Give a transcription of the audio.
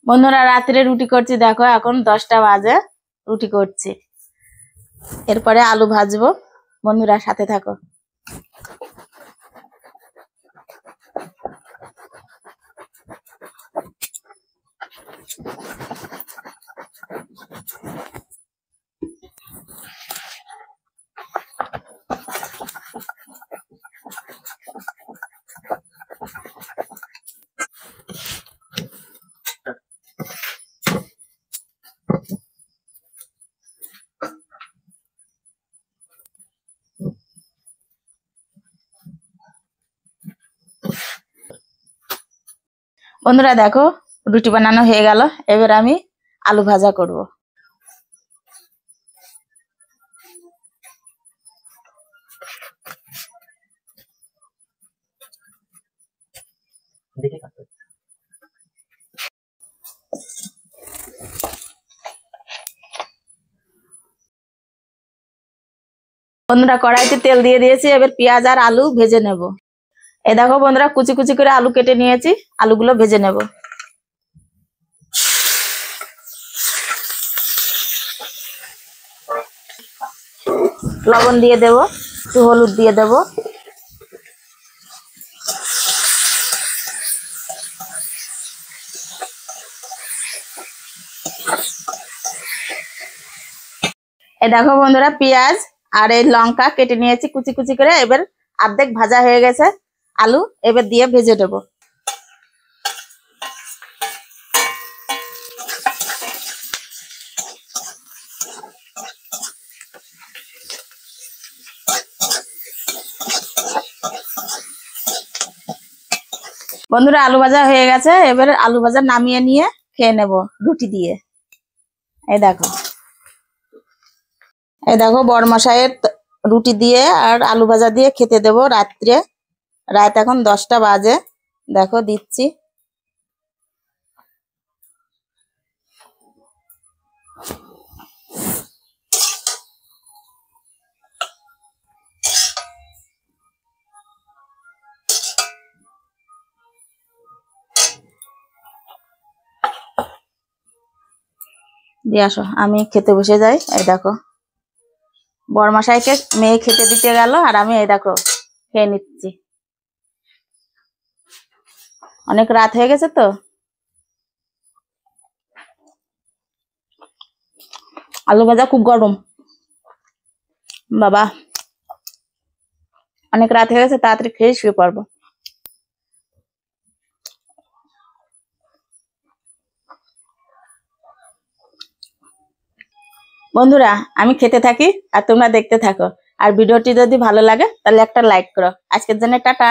বন্ধুরা রাত্রে রুটি করছি, দেখো এখন 10টা বাজে, রুটি করছি। এরপরে আলু ভাজবো, বন্ধুরা সাথে থাকো। বন্ধুরা দেখো রুটি বানানো হয়ে গেল, এবার আমি আলু ভাজা করব। বন্ধুরা কড়াইতে তেল দিয়ে দিয়েছি, এবার পেঁয়াজ আর আলু ভেজে নেব। এই দেখো বন্ধুরা কুচি কুচি করে আলু কেটে নিয়েছি, আলুগুলো ভেজে নেব। লবণ দিয়ে দেব, একটু হলুদ দিয়ে দেব, এই দেখো বন্ধুরা পেঁয়াজ আর এই লঙ্কা কেটে নিয়েছি কুচি কুচি করে, এবার অর্ধেক ভাজা হয়ে গেছে আলু, এবার দিয়ে ভেজে দেব। বন্ধুরা আলু ভাজা হয়ে গেছে, এবার আলু ভাজা নামিয়ে নিয়ে খেয়ে নেব রুটি দিয়ে। এই দেখো বড়মশাইয়ের রুটি দিয়ে আর আলু ভাজা দিয়ে খেতে দেব রাত্রে। রাত এখন 10টা বাজে, দেখো দিচ্ছি। দিয়ে আসো, আমি খেতে বসে যাই। এই দেখো বড়মশাইকে মেয়ে খেতে দিতে গেল আর আমি এই দেখো খেয়ে নিচ্ছি। অনেক রাত হয়ে গেছে তো। আলু ভাজা খুব গরম বাবা, অনেক রাত হয়ে গেছে, তাড়াতাড়ি খেয়ে শুয়ে পড়বো। বন্ধুরা আমি খেতে থাকি আর তোমরা দেখতে থাকো, আর ভিডিওটি যদি ভালো লাগে তাহলে একটা লাইক করো। আজকের জন্য টাটা।